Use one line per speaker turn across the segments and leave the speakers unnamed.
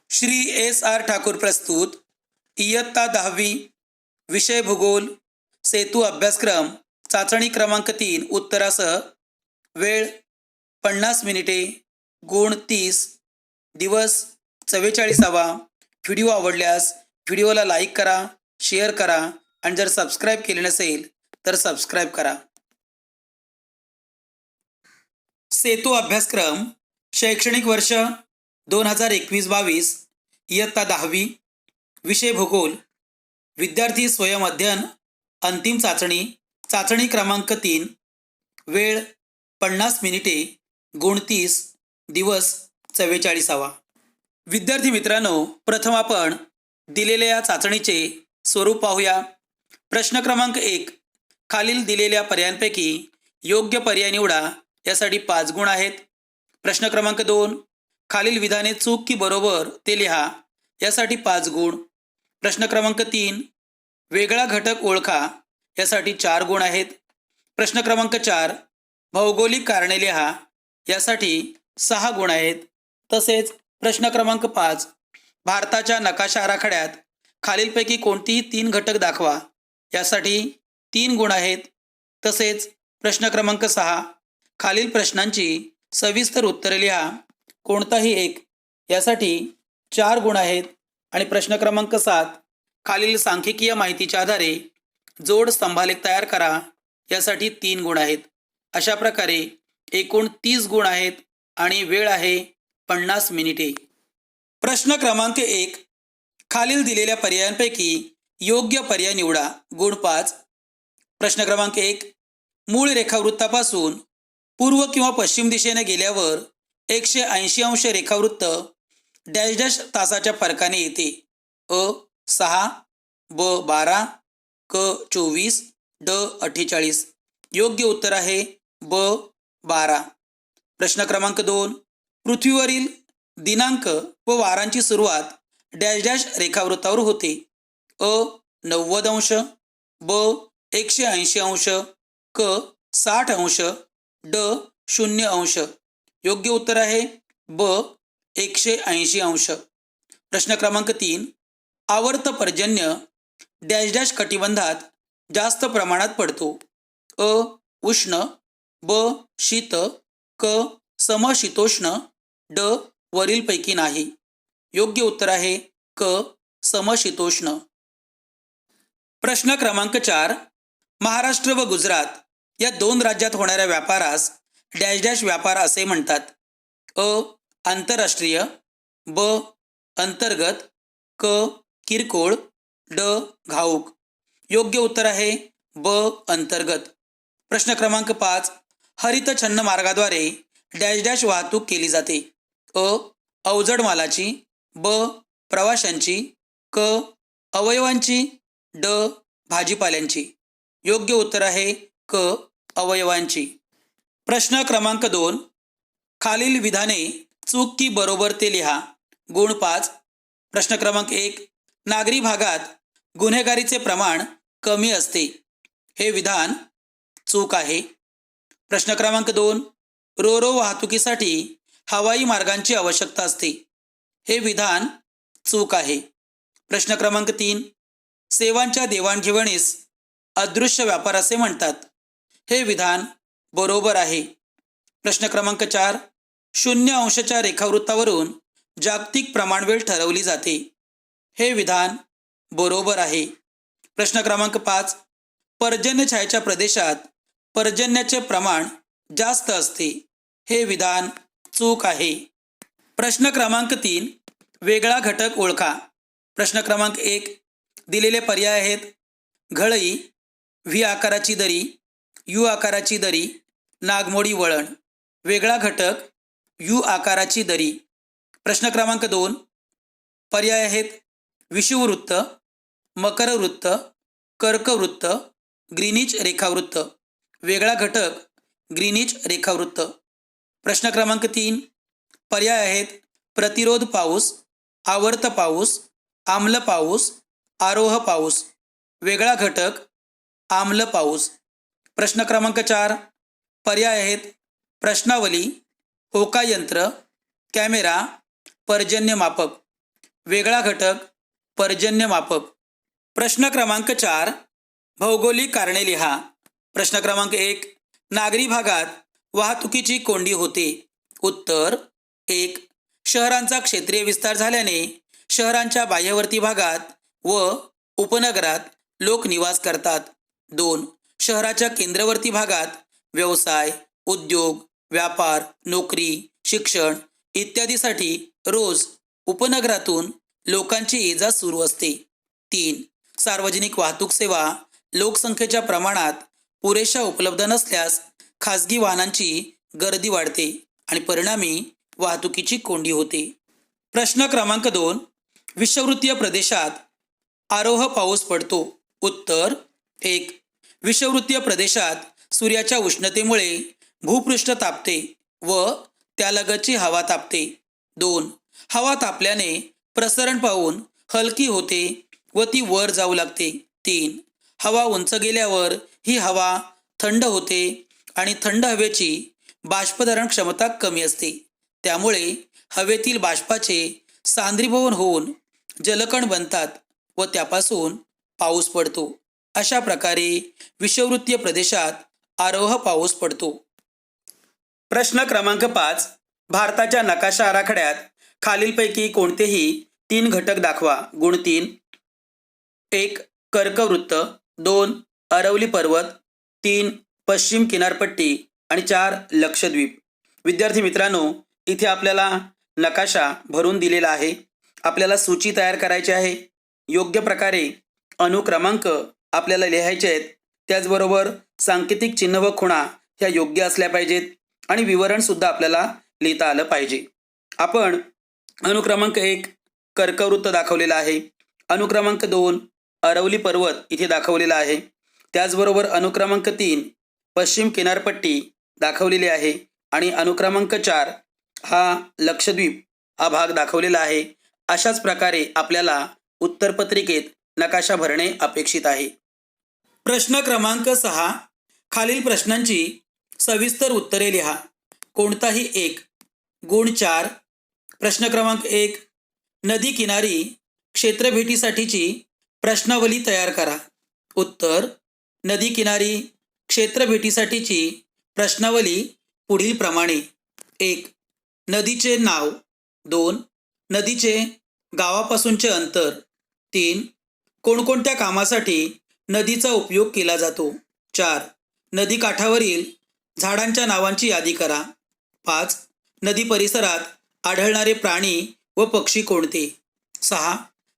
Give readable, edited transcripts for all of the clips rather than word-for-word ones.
Shri S.R. Thakur प्रस्तुत इयत्ता 10वी विषय भूगोल सेतू अभ्यासक्रम चाचणी क्रमांक 3 उत्तरासह वेळ 50 मिनिटे गुण 30 दिवस 44वा व्हिडिओ आवडल्यास व्हिडिओला लाईक करा, शेअर करा आणि जर सबस्क्राईब केले नसेल तर सबस्क्राईब करा. सेतू अभ्यासक्रम शैक्षणिक वर्ष 2021-22 इयत्ता 10वी विषय भूगोल विद्यार्थी स्वयं अध्ययन अंतिम चाचणी क्रमांक 3 वेळ 50 मिनिटे गुण 30 दिवस 44वा. विद्यार्थी मित्रांनो, प्रथम आपण दिलेल्या या चाचणीचे स्वरूप पाहूया. प्रश्न क्रमांक 1, खालील दिलेल्या पर्यायांपैकी योग्य पर्याय निवडा, यासाठी 5 गुण आहेत. प्रश्न क्रमांक 2, खालील विधाने चूक की बरोबर ते लिहा, यासाठी 5 गुण. प्रश्न क्रमांक 3, वेगळा घटक ओळखा, यासाठी 4 गुण आहेत. प्रश्न क्रमांक 4, भौगोलिक कारणे लिहा, यासाठी 6 गुण आहेत. तसेच प्रश्न क्रमांक 5, भारताच्या नकाशा आराखड्यात खालीलपैकी कोणतीही 3 घटक दाखवा, यासाठी 3 गुण आहेत. तसेच प्रश्न क्रमांक 6, खालील प्रश्नांची सविस्तर उत्तरे लिहा, कोणताही एक, यासाठी 4 गुण आहेत. आणि प्रश्न क्रमांक 7, खालील सांख्यिकीय माहितीच्या आधारे जोड स्तंभालेख तयार करा, यासाठी 3 गुण आहेत. अशा प्रकारे एकूण 30 गुण आहेत आणि वेळ आहे 50 मिनिटे. प्रश्न क्रमांक 1, खालील दिलेल्या पर्यायांपैकी योग्य पर्याय निवडा, गुण 5. प्रश्न क्रमांक 1, मूळ रेखावृत्तापासून पूर्व किंवा पश्चिम दिशेने गेल्यावर 180 अंश रेखावृत्त डॅश डॅश तासाच्या फरकाने येते. अ 6, ब 12, क 24, ड 48. योग्य उत्तर आहे ब 12. प्रश्न क्रमांक 2, पृथ्वीवरील दिनांक व वारांची सुरुवात डॅश डॅश रेखावृत्तावर होते. अ 90 अंश, ब 180 अंश, क 60 अंश, ड 0 अंश. योग्य उत्तर आहे ब 180 अंश. प्रश्न क्रमांक 3, आवर्त पर्जन्य डॅश डॅश कटिबंधात जास्त प्रमाणात पडतो. अ उष्ण, ब शीत, क समशीतोष्ण, ड वरीलपैकी नाही. योग्य उत्तर आहे क समशीतोष्ण. प्रश्न क्रमांक 4, महाराष्ट्र व गुजरात या 2 राज्यात होणाऱ्या व्यापारास डॅश डॅश व्यापार असे म्हणतात. अ आंतरराष्ट्रीय, ब अंतर्गत, क किरकोळ, ड घाऊक. योग्य उत्तर आहे ब अंतर्गत. प्रश्न क्रमांक 5, हरित छन्न मार्गाद्वारे डॅश डॅश वाहतूक केली जाते. अ अवजड मालाची, ब प्रवाशांची, क अवयवांची, ड भाजीपाल्यांची. योग्य उत्तर आहे क अवयवांची. प्रश्न क्रमांक 2, खालील विधाने चूक की बरोबर ते लिहा, गुण 5. प्रश्न क्रमांक 1, नागरी भागात गुन्हेगारीचे प्रमाण कमी असते. हे विधान चूक आहे. प्रश्न क्रमांक 2, रोरो वाहतुकीसाठी हवाई मार्गांची आवश्यकता असते. हे विधान चूक आहे. प्रश्न क्रमांक 3, सेवांच्या देवाणघेवाणीस अदृश्य व्यापार असे म्हणतात. हे विधान बरोबर आहे. प्रश्न क्रमांक 4, 0 अंशच्या रेखावृत्तावरून जागतिक प्रमाणवेळ ठरवली जाते. हे विधान बरोबर आहे. प्रश्न क्रमांक 5, पर्जन्य छायेच्या प्रदेशात पर्जन्याचे प्रमाण जास्त असते. हे विधान चूक आहे. प्रश्न क्रमांक 3, वेगळा घटक ओळखा. प्रश्न क्रमांक 1, दिलेले पर्याय आहेत. घळई, व्ही आकाराची दरी, यू आकाराची दरी, नागमोडी वळण. वेगळा घटक यू आकाराची दरी. प्रश्न क्रमांक 2, पर्याय आहेत. विषुववृत्त, मकरवृत्त, कर्कवृत्त, ग्रीनिच रेखावृत्त. वेगळा घटक ग्रीनिच रेखावृत्त. प्रश्न क्रमांक 3, पर्याय आहेत. प्रतिरोध पाऊस, आवर्त पाऊस, आम्ल पाऊस, आरोह पाऊस. वेगळा घटक आम्ल पाऊस. प्रश्न क्रमांक 4, पर्याय आहेत. प्रश्नावली, होकायंत्र, कॅमेरा, पर्जन्यमापक. वेगळा घटक पर्जन्यमापक. प्रश्न क्रमांक 4 भौगोलिक कारणे लिहा. प्रश्न क्रमांक 1 नागरी भागात वाहतुकीची कोंडी होते. उत्तर 1 शहरांचा क्षेत्रीय विस्तार झाल्याने शहरांच्या बाह्यवर्ती भागात व उपनगरात लोक निवास करतात. 2 शहराच्या केंद्रवर्ती भागात व्यवसाय, उद्योग, व्यापार, नोकरी, शिक्षण इत्यादीसाठी रोज उपनगरातून लोकांची ये-जा सुरू असते. 3 सार्वजनिक वाहतूक सेवा लोकसंख्येच्या प्रमाणात पुरेशा उपलब्ध नसल्यास खासगी वाहनांची गर्दी वाढते आणि परिणामी वाहतुकीची कोंडी होते. प्रश्न क्रमांक 2 विषुववृत्तीय प्रदेशात आरोह पाऊस पडतो. उत्तर 1 विषुववृत्तीय प्रदेशात सूर्याच्या उष्णतेमुळे भूपृष्ठ तापते व त्यालगतची हवा तापते. 2 हवा तापल्याने प्रसरण पाहून हलकी होते व ती वर जाऊ लागते. 3 हवा उंच गेल्यावर ही हवा थंड होते आणि थंड हवेची बाष्पधरण क्षमता कमी असते. त्यामुळे हवेतील बाष्पाचे सांद्रीभवन होऊन जलकण बनतात व त्यापासून पाऊस पडतो. अशा प्रकारे विषुववृत्तीय प्रदेशात आरोह पाऊस पडतो. प्रश्न क्रमांक 5 भारताच्या नकाशा आराखड्यात खालीलपैकी कोणतेही 3 घटक दाखवा. गुण 3 1 कर्कवृत्त, 2 अरवली पर्वत, 3 पश्चिम किनारपट्टी आणि 4 लक्षद्वीप. विद्यार्थी मित्रांनो, इथे आपल्याला नकाशा भरून दिलेला आहे. आपल्याला सूची तयार करायची आहे. योग्य प्रकारे अनुक्रमांक आपल्याला लिहायचे आहेत. त्याचबरोबर सांकेतिक चिन्ह व खुणा ह्या योग्य असल्या पाहिजेत आणि विवरणसुद्धा आपल्याला लिहिता आलं पाहिजे. आपण अनुक्रमांक 1 कर्कवृत्त दाखवलेला आहे. अनुक्रमांक 2 अरवली पर्वत इथे दाखवलेला आहे. त्याचबरोबर अनुक्रमांक 3 पश्चिम किनारपट्टी दाखवलेली आहे आणि अनुक्रमांक 4 हा लक्षद्वीप हा भाग दाखवलेला आहे. अशाच प्रकारे आपल्याला उत्तरपत्रिकेत नकाशा भरणे अपेक्षित आहे. प्रश्न क्रमांक 6 खालील प्रश्नांची सविस्तर उत्तरे लिहा. कोणताही एक. गुण 4. प्रश्न क्रमांक 1 नदी किनारी क्षेत्रभेटीसाठीची प्रश्नावली तयार करा. उत्तर नदी किनारी क्षेत्रभेटीसाठीची प्रश्नावली पुढील प्रमाणे. 1 नदीचे नाव. 2 नदीचे गावापासूनचे अंतर. 3 कोणकोणत्या कामासाठी नदीचा उपयोग केला जातो. 4 नदी काठावरील झाडांच्या नावांची यादी करा. 5 नदी परिसरात आढळणारे प्राणी व पक्षी कोणते. 6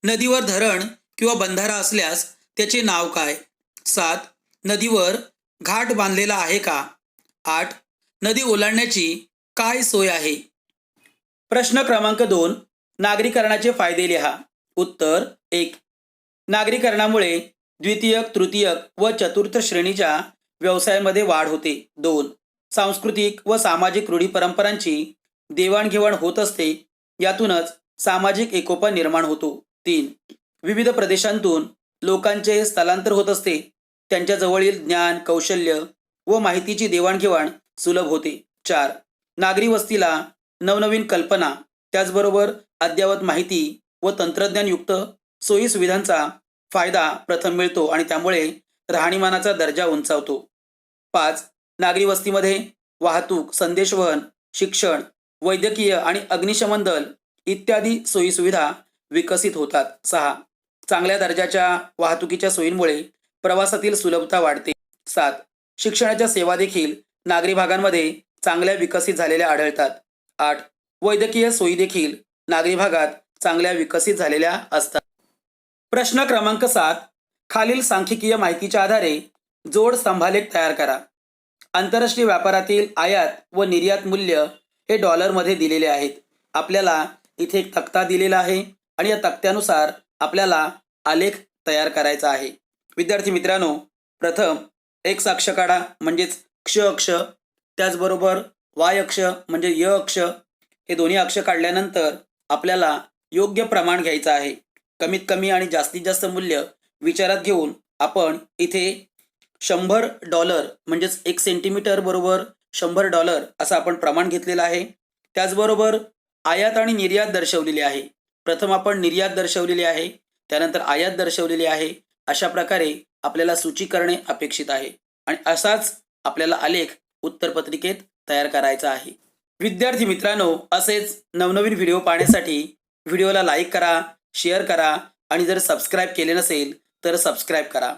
नदीवर धरण किंवा बंधारा असल्यास त्याचे नाव काय. 7 नदीवर घाट बांधलेला आहे का. 8 नदी ओलांडण्याची काय सोय आहे. प्रश्न क्रमांक 2 नागरीकरणाचे फायदे लिहा. उत्तर 1 नागरीकरणामुळे द्वितीयक, तृतीयक व चतुर्थ श्रेणीच्या व्यवसायांमध्ये वाढ होते. 2 सांस्कृतिक व सामाजिक रूढी परंपरांची देवाणघेवाण होत असते. यातूनच सामाजिक एकोपा निर्माण होतो. 3 विविध प्रदेशांतून लोकांचे स्थलांतर होत असते. त्यांच्या जवळील ज्ञान, कौशल्य व माहितीची देवाणघेवाण सुलभ होते. 4 नागरी वस्तीला नवनवीन कल्पना त्याचबरोबर अद्ययावत माहिती व तंत्रज्ञानयुक्त सोयी सुविधांचा फायदा प्रथम मिळतो आणि त्यामुळे राहणीमानाचा दर्जा उंचावतो. 5 नागरी वस्तीमध्ये वाहतूक, संदेशवहन, शिक्षण, वैद्यकीय आणि अग्निशमन दल इत्यादी सोयीसुविधा विकसित होतात. 6 चांगल्या दर्जाच्या वाहतुकीच्या सोयींमुळे प्रवासातील सुलभता वाढते. 7 शिक्षणाच्या सेवा देखील नागरी भागांमध्ये चांगल्या विकसित झालेल्या आढळतात. 8 वैद्यकीय सोयी देखील नागरी भागात चांगल्या विकसित झालेल्या असतात. प्रश्न क्रमांक 7 खालील सांख्यिकीय माहितीच्या आधारे जोड स्तंभालेख तयार करा. आंतरराष्ट्रीय व्यापारातील आयात व निर्यात मूल्य हे डॉलरमध्ये दिलेले आहेत. आपल्याला इथे एक तक्ता दिलेला आहे आणि या तक्त्यानुसार आपल्याला आलेख तयार करायचा आहे. विद्यार्थी मित्रांनो, प्रथम एक्स अक्ष काढा म्हणजेच क्ष अक्ष, त्याचबरोबर वाय अक्ष म्हणजे य अक्ष. हे दोन्ही अक्ष काढल्यानंतर आपल्याला योग्य प्रमाण घ्यायचं आहे. कमीत कमी आणि जास्तीत जास्त मूल्य विचारात घेऊन आपण इथे $100 म्हणजेच 1 सेंटीमीटर बरोबर $100 असं आपण प्रमाण घेतलेलं आहे. त्याचबरोबर आयात आणि निर्यात दर्शवलेली आहे. प्रथम आपण निर्यात दर्शवलेली आहे, त्यानंतर आयात दर्शवलेली आहे. अशा प्रकारे आपल्याला सूची करणे अपेक्षित आहे आणि असाच आपल्याला आलेख उत्तरपत्रिकेत तयार करायचा आहे. विद्यार्थी मित्रांनो, असेच नवनवीन व्हिडिओ पाहण्यासाठी व्हिडिओला लाईक करा, शेअर करा आणि जर सबस्क्राईब केले नसेल तर सबस्क्राईब करा.